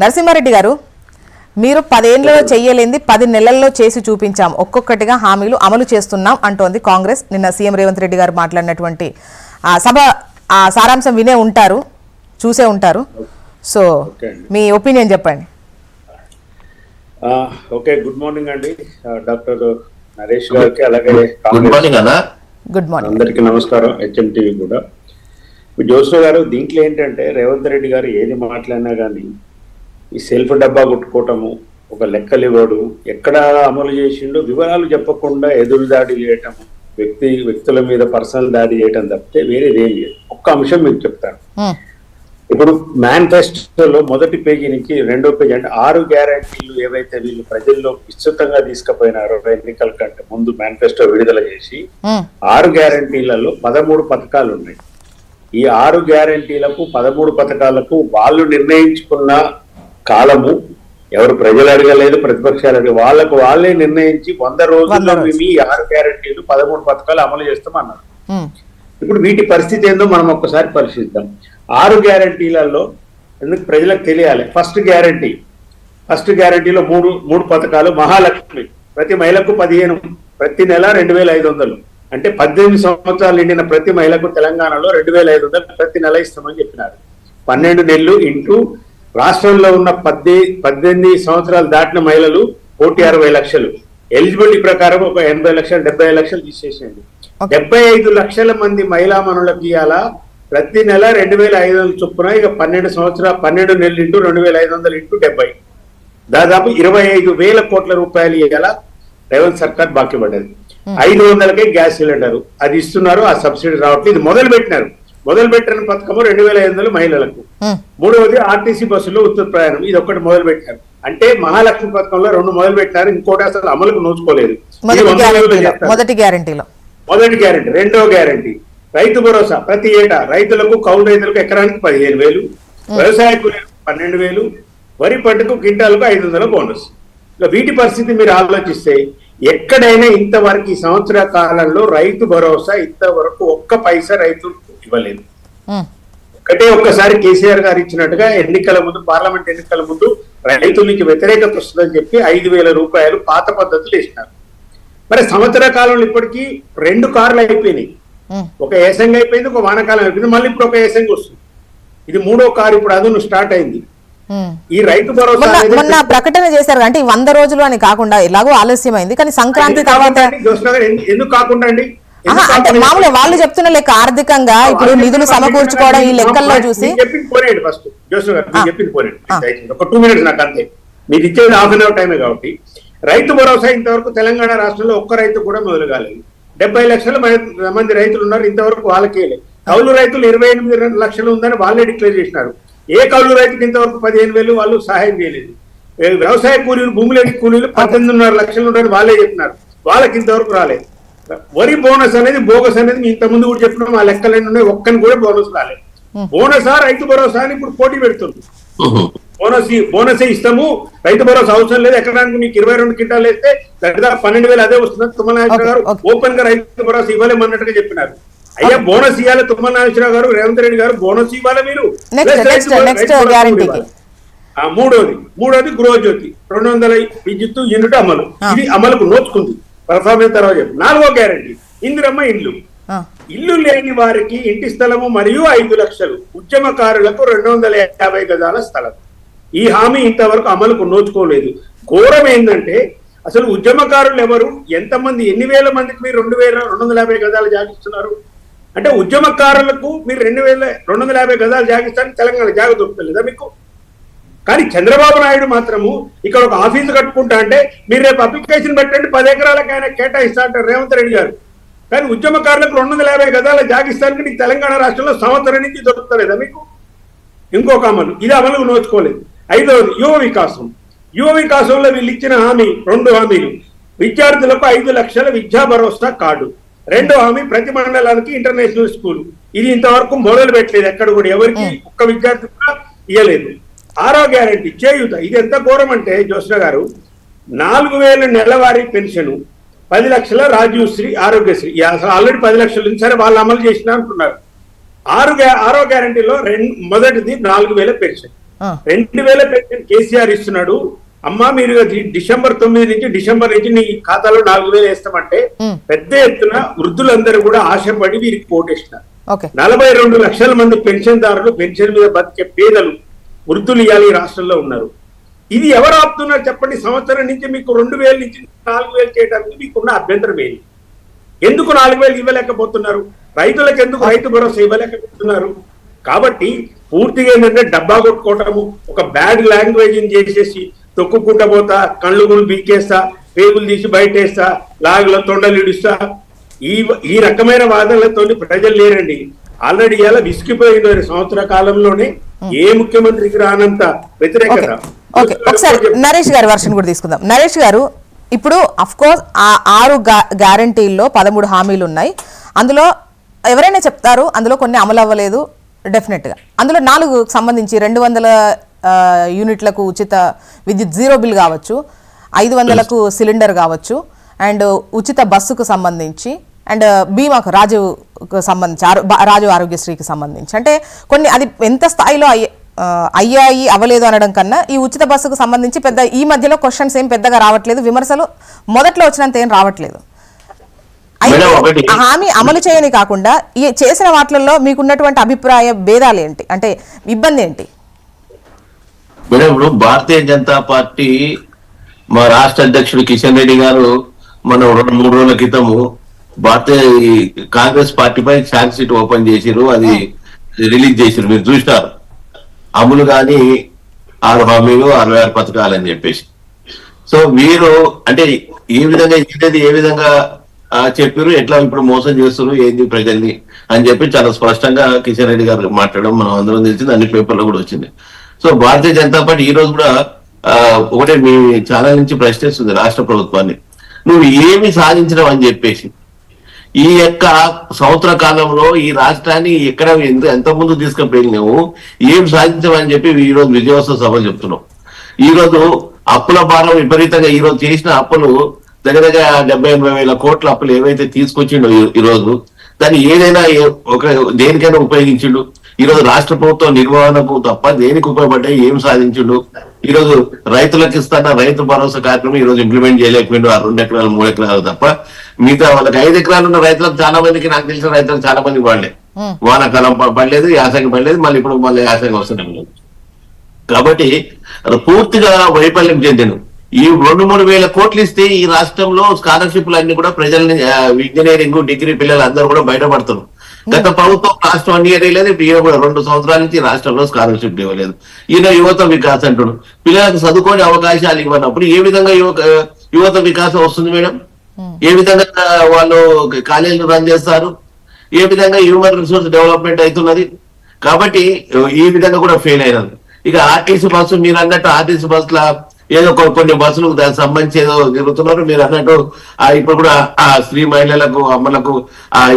నరసింహారెడ్డి గారు, మీరు 10 ఏళ్లలో చెయ్యలేంది 10 నెలల్లో చేసి చూపించాం, ఒక్కొక్కటిగా హామీలు అమలు చేస్తున్నాం అంటోంది కాంగ్రెస్. నిన్న సీఎం రేవంత్ రెడ్డి గారు మాట్లాడినటువంటి సభ సారాంశం వినే ఉంటారు, చూసే ఉంటారు. సో మీ ఒపీనియన్ చెప్పండి. ఓకే, గుడ్ మార్నింగ్ అండి డాక్టర్ నరేష్ గారికి, అలాగే గుడ్ మార్నింగ్ అందరికి నమస్కారం. HMTV కూడా. జోష్న గారు, దీంట్లో ఏంటంటే రేవంత్ రెడ్డి గారు ఏది మాట్లాడినా కానీ ఈ సెల్ఫ్ డబ్బా కొట్టుకోవటము, ఒక లెక్కలు ఇవ్వడు, ఎక్కడ అమలు చేసిండో వివరాలు చెప్పకుండా ఎదురు దాడి చేయటం, వ్యక్తుల మీద పర్సనల్ దాడి చేయటం తప్పితే వేరేదేం లేదు. ఒక్క అంశం మీకు చెప్తాను. ఇప్పుడు మేనిఫెస్టోలో మొదటి పేజీ నుంచి రెండో పేజీ అంటే 6 గ్యారంటీలు ఏవైతే వీళ్ళు ప్రజల్లో విస్తృతంగా తీసుకుపోయినారో ఎన్నికల కంటే ముందు మేనిఫెస్టో విడుదల చేసి 6 గ్యారంటీలలో 13 పథకాలు ఉన్నాయి. ఈ 6 గ్యారంటీలకు 13 పథకాలకు వాళ్ళు నిర్ణయించుకున్న కాలము, ఎవరు ప్రజలు అడగలేదు, ప్రతిపక్షాలు అడగలేదు, వాళ్ళకు వాళ్ళే నిర్ణయించి 100 రోజుల్లో మేము ఈ 6 గ్యారంటీలు 13 పథకాలు అమలు చేస్తామన్నారు. ఇప్పుడు వీటి పరిస్థితి ఏందో మనం ఒక్కసారి పరిశీలిద్దాం. 6 గ్యారంటీలలో ఎందుకు ప్రజలకు తెలియాలి. ఫస్ట్ గ్యారంటీలో మూడు పథకాలు. మహాలక్ష్మి, ప్రతి మహిళకు 15, ప్రతి నెల 2500, అంటే 18 సంవత్సరాలు నిండిన ప్రతి మహిళకు తెలంగాణలో 2500 ప్రతి నెల ఇస్తామని చెప్పినారు. 12 నెలలు ఇంటూ రాష్ట్రంలో ఉన్న 18 సంవత్సరాలు దాటిన మహిళలు 160 లక్షలు. ఎలిజిబిలిటీ ప్రకారం ఒక 80 లక్షలు 75 లక్షలు తీసేసేయండి. 75 లక్షల మంది మహిళా మనులకు ఇవాళ ప్రతి నెల 2500 చొప్పున, ఇక 12 నెలలు ఇంటూ 2500 ఇంటూ 70, దాదాపు 25,000 కోట్ల రూపాయలు ఇవాళ రేవంత్ సర్కార్ బాకీ పడ్డది. 500కే గ్యాస్ సిలిండర్ అది ఇస్తున్నారు, ఆ సబ్సిడీ రావట్లేదు. ఇది మొదలు పెట్టిన పథకము 2500 మహిళలకు. మూడవది ఆర్టీసీ బస్సులో ఉచిత ప్రయాణం, ఇది ఒకటి మొదలు పెట్టారు. అంటే మహాలక్ష్మి పథకంలో 2 మొదలు పెట్టారు, ఇంకోటి అసలు అమలుకు నోచుకోలేదు. మొదటి గ్యారంటీ. రెండో గ్యారంటీ రైతు భరోసా, ప్రతి ఏటా రైతులకు, కౌలు రైతులకు ఎకరానికి 15,000, వ్యవసాయ కూలీలకు 12,000, వరి పంటకు క్వింటాలకు 500 బోనస్. వీటి పరిస్థితి మీరు ఆలోచిస్తే ఎక్కడైనా ఇంతవరకు ఈ సంవత్సర కాలంలో రైతు భరోసా ఇంతవరకు ఒక్క పైసా రైతులకు ఇవ్వలేదు. ఒక్కసారి కేసీఆర్ గారు ఇచ్చినట్టుగా పార్లమెంట్ ఎన్నికల ముందు రైతులకి వ్యతిరేకత వస్తుందని చెప్పి 5,000 రూపాయలు పాత పద్ధతులు ఇచ్చినారు. మరి సంవత్సర కాలంలో ఇప్పటికీ 2 కార్లు అయిపోయినాయి. ఒక ఏసంగి అయిపోయింది, ఒక వానకాలం అయిపోయింది, మళ్ళీ ఇప్పుడు ఒక ఏసంగి వస్తుంది. ఇది 3వ కారు ఇప్పుడు అదును స్టార్ట్ అయింది. ఈ రైతు భరోసా మొన్న ప్రకటన చేశారు, అంటే 100 రోజులు అని కాకుండా ఎలాగో ఆలస్యమైంది, కానీ సంక్రాంతి తర్వాత ఎందుకు కాకుండా అండి? అంటే మామూలు వాళ్ళు చెప్తున్న లెక్క ఆర్థికంగా ఇప్పుడు నిధులు సమకూర్చుకోవడం ఈ లెక్కల్లో చూసి చెప్పింది పోరేడు. ఫస్ట్ జోష్న గారు చెప్పింది పోరేడు, ఒక 2 మినిట్స్ నాకు అంతే. మీరు ఇచ్చేది ½ అన్ అవర్ టైమే కాబట్టి. రైతు భరోసా ఇంతవరకు తెలంగాణ రాష్ట్రంలో ఒక్క రైతు కూడా మొదలు కాలేదు. 70 లక్షల మంది రైతులు ఉన్నారు, ఇంతవరకు వాళ్ళకే లేదు. కౌలు రైతులు 28 లక్షలు ఉందని వాళ్ళే డిక్లేర్ చేసినారు. ఏ కౌలు రైతుకి ఇంతవరకు 15,000 వాళ్ళు సహాయం చేయలేదు. వ్యవసాయ కూలీలు, భూమి లేని కూలీలు 18.5 లక్షలు ఉన్నారని వాళ్ళే చెప్పినారు, వాళ్ళకి ఇంతవరకు రాలేదు. వరి బోనస్ అనేది బోగస్ అనేది మీ ఇంత ముందు కూడా చెప్పినాం, ఆ లెక్కలన్నీ ఉన్నాయి, ఒక్కని కూడా బోనస్ రాలేదు. బోనసా రైతు భరోసా అని ఇప్పుడు పోటీ పెడుతుంది. బోనసే ఇస్తాము, రైతు భరోసా అవసరం లేదు, ఎకరానికి మీకు 22 క్వింటాలు వేస్తే దాదాపు 12,000 అదే వస్తుంది. తుమ్మల నాగేశ్వరరావు గారు ఓపెన్ గా రైతు భరోసా ఇవ్వలేమన్నట్టుగా చెప్పినారు. అయ్యా బోనస్ ఇవ్వాలి తుమ్మల నాగేశ్వరరావు గారు, రేవంత్ రెడ్డి గారు బోనస్ ఇవ్వాలి మీరు. మూడోది గృహజ్యోతి 200 విద్యుత్ యూనిట్ అమలు, ఇది అమలుకు నోచుకుంది. పర్ఫార్మెన్స్ తర్వాత చెప్పి 4వ గ్యారంటీ ఇందిరమ్మ ఇల్లు లేని వారికి ఇంటి స్థలము మరియు 5 లక్షలు, ఉద్యమకారులకు 250 గజాల స్థలం. ఈ హామీ ఇంతవరకు అమలుకు నోచుకోలేదు. ఘోరం ఏంటంటే అసలు ఉద్యమకారులు ఎవరు, ఎంతమంది, ఎన్ని వేల మందికి మీరు 2,250 గజాలు జాగిస్తున్నారు? అంటే ఉద్యమకారులకు మీరు 2,250 గజాలు జాగిస్తారని తెలంగాణ జాగ దొరుకుతలేదా మీకు? కానీ చంద్రబాబు నాయుడు మాత్రము ఇక్కడ ఒక ఆఫీసు కట్టుకుంటా అంటే మీరు రేపు అప్లికేషన్ పెట్టండి 10 ఎకరాలకు ఆయన కేటాయిస్తా అంటారు రేవంత్ రెడ్డి గారు. కానీ ఉద్యమకారులకు 250 గజాల జాగిస్తానికి నీకు తెలంగాణ రాష్ట్రంలో సంవత్సరం నుంచి దొరుకుతలేదా మీకు? ఇంకొక అమలు, ఇది అమలుకు నోచుకోలేదు. 5వది యువ వికాసంలో వీళ్ళు ఇచ్చిన హామీ 2 హామీలు. విద్యార్థులకు 5 లక్షల విద్యా భరోసా కార్డు. 2వ హామీ ప్రతి మండలానికి ఇంటర్నేషనల్ స్కూల్. ఇది ఇంతవరకు మొదలు పెట్టలేదు, ఎక్కడ కూడా ఎవరికి ఒక్క విద్యార్థి కూడా ఇవ్వలేదు. 6వ గ్యారంటీ చేయూత. ఇది ఎంత ఘోరం అంటే జోష్న గారు, 4,000 నెలవారీ పెన్షన్, 10 లక్షల రాజీవ్శ్రీ, ఆరోగ్యశ్రీ. అసలు ఆల్రెడీ 10 లక్షలు ఉంది, సరే వాళ్ళు అమలు చేసినా అంటున్నారు. 6వ గ్యారంటీలో మొదటిది 4,000 పెన్షన్, 2000 పెన్షన్ కేసీఆర్ ఇస్తున్నాడు. అమ్మా మీరు డిసెంబర్ 9 నుంచి డిసెంబర్ నుంచి నీ ఖాతాలో 4000 వేస్తామంటే పెద్ద ఎత్తున వృద్ధులందరూ కూడా ఆశపడి వీరికి కోటేస్తున్నారు. 42 లక్షల మంది పెన్షన్దారులు, పెన్షన్ మీద బతికే పేదలు, వృద్ధులు ఇవాళ ఈ రాష్ట్రంలో ఉన్నారు. ఇది ఎవరు ఆపుతున్నారు చెప్పండి? సంవత్సరం నుంచి మీకు 2000 నుంచి 4000 చేయడానికి మీకున్న అభ్యంతరం ఏంటి? ఎందుకు 4000 ఇవ్వలేకపోతున్నారు? రైతులకు ఎందుకు రైతు భరోసా ఇవ్వలేకపోతున్నారు? కాబట్టి పూర్తిగా ఏంటంటే డబ్బా కొట్టుకోవటము, ఒక బ్యాడ్ లాంగ్వేజ్ చేసేసి తొక్కుకుంటా పోతా, కళ్ళు గుళ్ళు బీకేస్తా, పేగులు తీసి బయటేస్తా, లాగులో తొండలు ఇడుస్తా, ఈ రకమైన వాదనలతో ప్రజలు లేరండి. ఆల్రెడీ ఇలా విసిగిపోయిన సంవత్సర కాలంలోనే ఏ ముఖ్యమంత్రికి రానంత వ్యతిరేకత. ఒకసారి నరేష్ గారి వర్షన్ కూడా తీసుకుందాం. నరేష్ గారు, ఇప్పుడు అఫ్ కోర్స్ ఆ 6 గ్యారంటీల్లో 13 హామీలు ఉన్నాయి. అందులో ఎవరైనా చెప్తారు అందులో కొన్ని అమలు అవ్వలేదు డెఫినెట్గా. అందులో 4 సంబంధించి 200 యూనిట్లకు ఉచిత విద్యుత్ జీరో బిల్ కావచ్చు, 500కు సిలిండర్ కావచ్చు, అండ్ ఉచిత బస్సుకు సంబంధించి, అండ్ బీమాకు రాజుకు సంబంధించి, రాజు ఆరోగ్యశ్రీకి సంబంధించి, అంటే కొన్ని అది ఎంత స్థాయిలో అయ్యాయి అవ్వలేదు అనడం కన్నా ఈ ఉచిత బస్సుకు సంబంధించి పెద్ద ఈ మధ్యలో క్వశ్చన్స్ ఏం పెద్దగా రావట్లేదు, విమర్శలు మొదట్లో వచ్చినంత ఏం రావట్లేదు. హామీ అమలు చేయని కాకుండా ఈ చేసిన వాటిల్లో మీకున్నటువంటి అభిప్రాయ భేదాలు ఏంటి, అంటే ఇబ్బంది ఏంటి? మేడం, ఇప్పుడు భారతీయ జనతా పార్టీ మా రాష్ట్ర అధ్యక్షుడు కిషన్ రెడ్డి గారు మనం 2-3 రోజుల క్రితము కాంగ్రెస్ పార్టీపై ఛార్జ్ షీట్ ఓపెన్ చేసిరు, అది రిలీజ్ చేసిరు. మీరు చూసినారు, అమలు కానీ 6 హామీలు 66 పథకాలు అని చెప్పేసి. సో మీరు అంటే ఏ విధంగా ఇచ్చేది, ఏ విధంగా చెప్పారు, ఎట్లా ఇప్పుడు మోసం చేస్తున్నారు ఏంది ప్రజల్ని అని చెప్పి చాలా స్పష్టంగా కిషన్ రెడ్డి గారు మాట్లాడడం మనం అందరం తెలిసింది, అన్ని పేపర్లో కూడా వచ్చింది. సో భారతీయ జనతా పార్టీ ఈ రోజు కూడా ఒకటే మీ ఛానల్ నుంచి ప్రశ్నిస్తుంది రాష్ట్ర ప్రభుత్వాన్ని, నువ్వు ఏమి సాధించడం అని చెప్పేసి. ఈ యొక్క సంవత్సర కాలంలో ఈ రాష్ట్రాన్ని ఎక్కడ ఎంత ముందు తీసుకుపోయినావు, ఏం సాధించమని చెప్పి ఈ రోజు విజయోత్సవ సభ చెప్తున్నావు. ఈ రోజు అప్పుల భారం విపరీతంగా, ఈ రోజు చేసిన అప్పులు దగ్గర 70-80 వేల కోట్ల అప్పులు ఏవైతే తీసుకొచ్చిండో ఈ రోజు, దాన్ని ఏదైనా దేనికైనా ఉపయోగించిండు. ఈ రోజు రాష్ట్ర ప్రభుత్వం నిర్వహణకు తప్ప దేనికి ఉపయోగపడ్డాయి, ఏం సాధించిండు? ఈ రోజు రైతులకు ఇస్తున్న రైతు భరోసా కార్యక్రమం ఈ రోజు ఇంప్లిమెంట్ చేయలేకపోయిండు. ఆ 2 ఎకరాలు 3 ఎకరాలు తప్ప మిగతా వాళ్ళకి 5 ఎకరాలు ఉన్న రైతులకు చాలా మందికి, నాకు తెలిసిన రైతులకు చాలా మందికి పడలే, వానాకాలం పడలేదు, యాసంగి పడలేదు, మళ్ళీ ఇప్పుడు మళ్ళీ యాసంగి వస్తున్నాం. కాబట్టి పూర్తిగా వైఫల్యం చెందిను. ఈ 2-3 వేల కోట్లు ఇస్తే ఈ రాష్ట్రంలో స్కాలర్షిప్లు అన్ని కూడా ప్రజల్ని, ఇంజనీరింగ్ డిగ్రీ పిల్లలు అందరూ కూడా బయటపడుతున్నారు. గత ప్రభుత్వం లాస్ట్ 1 ఇయర్ ఇవ్వలేదు, 2 సంవత్సరాల నుంచి రాష్ట్రంలో స్కాలర్షిప్ ఇవ్వలేదు. ఈయన యువత వికాస్ అంటుడు, పిల్లలకు చదువుకోని అవకాశాలు ఇవ్వనప్పుడు ఏ విధంగా యువత వికాసం వస్తుంది మేడం? ఏ విధంగా వాళ్ళు కాలేజీలు రన్ చేస్తారు? ఏ విధంగా హ్యూమన్ రిసోర్స్ డెవలప్మెంట్ అవుతున్నది? కాబట్టి ఈ విధంగా కూడా ఫెయిల్ అయినది. ఇక ఆర్టీసీ బస్సు, మీరు అన్నట్టు ఆర్టీసీ బస్సుల ఏదో కొన్ని బస్సులకు దానికి సంబంధించి ఏదో జరుగుతున్నారు. మీరు అన్నట్టు ఇప్పుడు కూడా ఆ స్త్రీ మహిళలకు, అమ్మలకు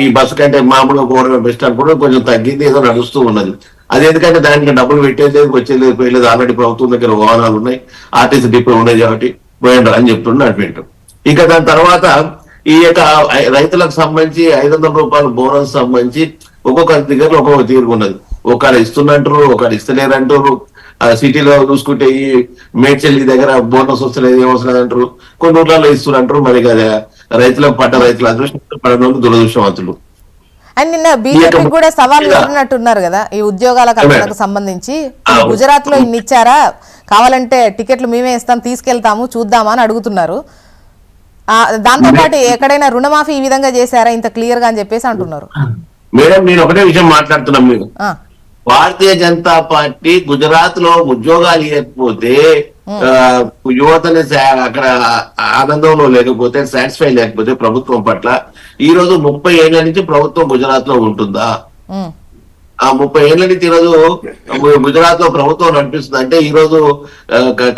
ఈ బస్సు కంటే మామూలుగా పోవడం బెస్ట్ అనుకుంటే కొంచెం తగ్గింది, ఏదో నడుస్తూ ఉన్నది. అది ఎందుకంటే దానికి డబ్బులు పెట్టేది వచ్చేది పోయలేదు. ఆల్రెడీ ప్రభుత్వం దగ్గర వాహనాలు ఉన్నాయి, ఆర్టీసీ డిపో ఉన్నాయి కాబట్టి పోయండి అని చెప్తున్నా అటు. ఇంకా దాని తర్వాత ఈ యొక్క రైతులకు సంబంధించి 500 రూపాయల బోనస్ సంబంధించి ఒక్కొక్క దగ్గర ఒక్కొక్క తీరుకున్నది. ఒకరు ఇస్తున్నట్టు, ఒకరు ఇస్తలేరంటారు. సిటీలో చూసుకుంటే ఈ మేడ్చల్లి దగ్గర బోనస్ వస్తలేదు, ఏమవసరం అంటారు. కొన్ని ఊర్లలో ఇస్తున్నట్టు. మరి కదా రైతులకు పడ్డ రైతుల అదృష్టం, పడిన దురదృష్టవంతులు. అండ్ నిన్న బీజేపీ కూడా సవాల్ విసిరినట్టున్నారు కదా ఈ ఉద్యోగాల కల్పనకు సంబంధించి. గుజరాత్ లో ఇన్ని ఇచ్చారా, కావాలంటే టికెట్లు మేమే ఇస్తాం, తీసుకెళ్తాము, చూద్దామా అని అడుగుతున్నారు. దాంతో పాటు ఎక్కడైనా రుణమాఫీ ఈ విధంగా చేశారా ఇంత క్లియర్ గా అని చెప్పేసి అంటున్నారు. మేడం, నేను ఒకటే విషయం మాట్లాడుతున్నాం. మీరు భారతీయ జనతా పార్టీ గుజరాత్ లో ఉద్యోగాలు ఇవ్వకపోతే, యువతని అక్కడ ఆనందంలో లేకపోతే, సాటిస్ఫై లేకపోతే ప్రభుత్వం పట్ల, ఈ రోజు 30 ఏళ్ల నుంచి ప్రభుత్వం గుజరాత్ లో ఉంటుందా? ఆ 30 ఏళ్ల నుంచి ఈరోజు గుజరాత్ లో ప్రభుత్వం నడిపిస్తుంది. అంటే ఈ రోజు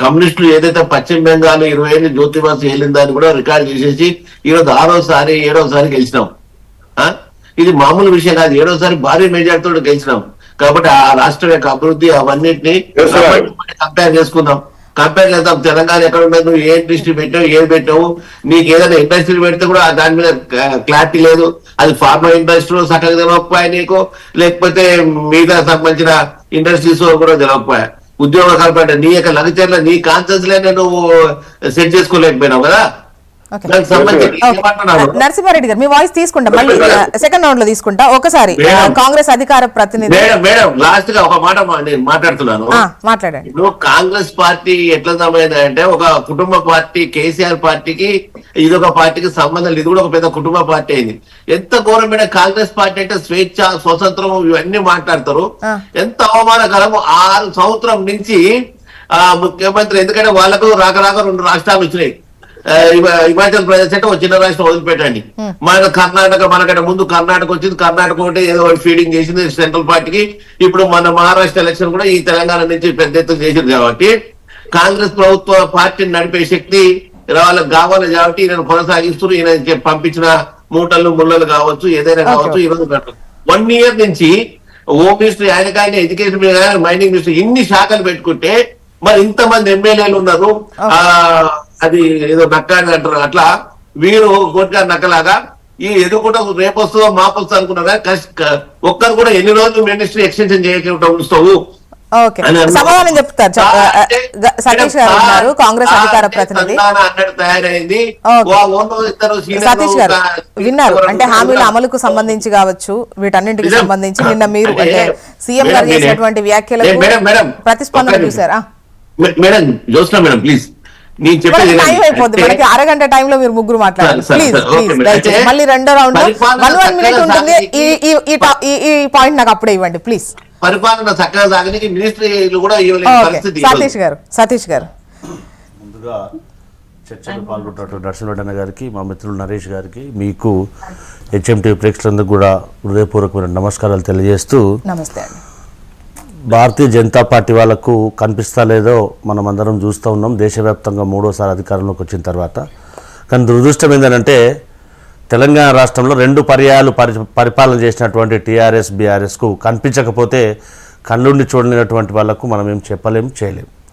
కమ్యూనిస్టులు ఏదైతే పశ్చిమ బెంగాల్ 20 ఏళ్ళు జ్యోతిబాసు వెళ్ళిందని కూడా రికార్డు చేసేసి ఈరోజు 6వసారి 7వసారి గెలిచినాం. ఇది మామూలు విషయం కాదు. 7వసారి భారీ మెజార్టీతో గెలిచినాం. కాబట్టి ఆ రాష్ట్రం యొక్క అభివృద్ధి అవన్నింటినీ కంపేర్ చేసుకుందాం. కంపేర్ చేద్దాం. తెలంగాణ ఎక్కడ ఉండదు, నువ్వు ఏ ఇండస్ట్రీ పెట్టావు, ఏది పెట్టావు, నీకు ఏదైనా ఇండస్ట్రీ పెడితే కూడా దాని మీద క్లారిటీ లేదు. అది ఫార్మా ఇండస్ట్రీలో సక్కగా తెలియకపోయా నీకు, లేకపోతే మిగతా సంబంధించిన ఇండస్ట్రీస్ కూడా తెలియకపోయా. ఉద్యోగ కల్పన నీ యొక్క లగచర్ల నీ కాన్షియస్ లోనే నువ్వు సెట్ చేసుకోలేకపోయినావు కదా. ఓకే. దానికి సంబంధించి ఓకే. ఏమంటున్నావు? నరసింహారెడ్డి గారు మీ వాయిస్ తీసుకుంటా, మళ్ళీ సెకండ్ రౌండ్ లో తీసుకుంటా. ఒకసారి కాంగ్రెస్ అధికార ప్రతినిధి మేడం లాస్ట్ గా ఒక మాట నేను మాట్లాడుతున్నాను. మాట్లాడండి. ఇప్పుడు కాంగ్రెస్ పార్టీ ఎట్లా అంటే ఒక కుటుంబ పార్టీ, కేసీఆర్ పార్టీకి ఇది ఒక పార్టీకి సంబంధం లేదు, ఇది కూడా ఒక పెద్ద కుటుంబ పార్టీ అయింది. ఎంత ఘోరమైన కాంగ్రెస్ పార్టీ అంటే స్వేచ్ఛ, స్వతంత్రం ఇవన్నీ మాట్లాడతారు. ఎంత అవమానకరము. 6 సంవత్సరం నుంచి ముఖ్యమంత్రి, ఎందుకంటే వాళ్ళకు రాక 2 రాష్ట్రాలు వచ్చినాయి. హిమాచల్ ప్రదేశ్ అంటే ఒక చిన్న రాష్ట్రం వదిలిపెట్టండి. మన కర్ణాటక, మనకంటే ముందు కర్ణాటక వచ్చింది. కర్ణాటక ఒకటి ఏదో ఫీడింగ్ చేసింది సెంట్రల్ పార్టీకి. ఇప్పుడు మన మహారాష్ట్ర ఎలక్షన్ కూడా ఈ తెలంగాణ నుంచి పెద్ద ఎత్తున చేసింది కాబట్టి కాంగ్రెస్ ప్రభుత్వ పార్టీని నడిపే శక్తి వాళ్ళకి కావాలి కాబట్టి ఈయన కొనసాగిస్తూ ఈయన పంపించిన మూటలు ముళ్ళలు కావచ్చు, ఏదైనా కావచ్చు. ఈ రోజు 1 year నుంచి హోమ్ మినిస్టర్ ఆయన, ఎడ్యుకేషన్ మినిస్టర్, మైనింగ్ మినిస్టర్ ఇన్ని శాఖలు పెట్టుకుంటే మరి ఇంతమంది ఎమ్మెల్యేలు ఉన్నారు. అది ఏదో నక్క అని అంటారు, అట్లా వీరు గోట్గా నక్కలాగా ఈ ఎదుగుట రేపు వస్తుందో మాపు వస్తుందో అనుకున్నారా? ఒక్కరు కూడా ఎన్ని రోజులు మినిస్ట్రీ ఎక్స్టెన్షన్ చేయకుండా ఉంచుతావు? ఓకే, సమాధానం చెప్తారు సతీష్ గారు ఉన్నారు, కాంగ్రెస్ అధికార ప్రతినిధి. తయారైంది సతీష్ గారు విన్నారు అంటే హామీల అమలుకు సంబంధించి కావచ్చు, వీటన్నింటికి సంబంధించి నిన్న మీరు అంటే సీఎం గారు చేసినటువంటి వ్యాఖ్యలకు ప్రతిస్పందన చూసారా? మేడం జ్యోత్స్న మేడం ప్లీజ్, నేను చెప్పేది టైం అయిపోద్ది మనకి, అరగంట టైంలో మీరు ముగ్గురు మాట్లాడారు. ప్లీజ్ దయచేసి మళ్ళీ రెండో రౌండ్ 1 minute ఉంటుంది. ఈ పాయింట్ నాకు అప్పుడే ఇవ్వండి ప్లీజ్. పరిపాలన చక్కగా సాగడానికి మినిస్ట్రీలు కూడా సతీష్ గారు ముందుగా చర్చలో పాల్గొన్నటువంటి నరసింహరెడ్డి గారికి, మా మిత్రులు నరేష్ గారికి, మీకు హెచ్ఎంటీ ప్రేక్షకులందరూ కూడా హృదయపూర్వకమైన నమస్కారాలు తెలియజేస్తూ, నమస్తే అండి. భారతీయ జనతా పార్టీ వాళ్ళకు కనిపిస్తా లేదో మనం అందరం చూస్తూ ఉన్నాం దేశవ్యాప్తంగా 3వసారి అధికారంలోకి వచ్చిన తర్వాత. కానీ దురదృష్టం ఏంటంటే తెలంగాణ రాష్ట్రంలో 2 పర్యాయాలు పరిపాలన చేసినటువంటి టీఆర్ఎస్, బీఆర్ఎస్కు కనిపించకపోతే కళ్ళుండి చూడలేనటువంటి వాళ్లకు మనం ఏం చెప్పలేం, చేయలేం.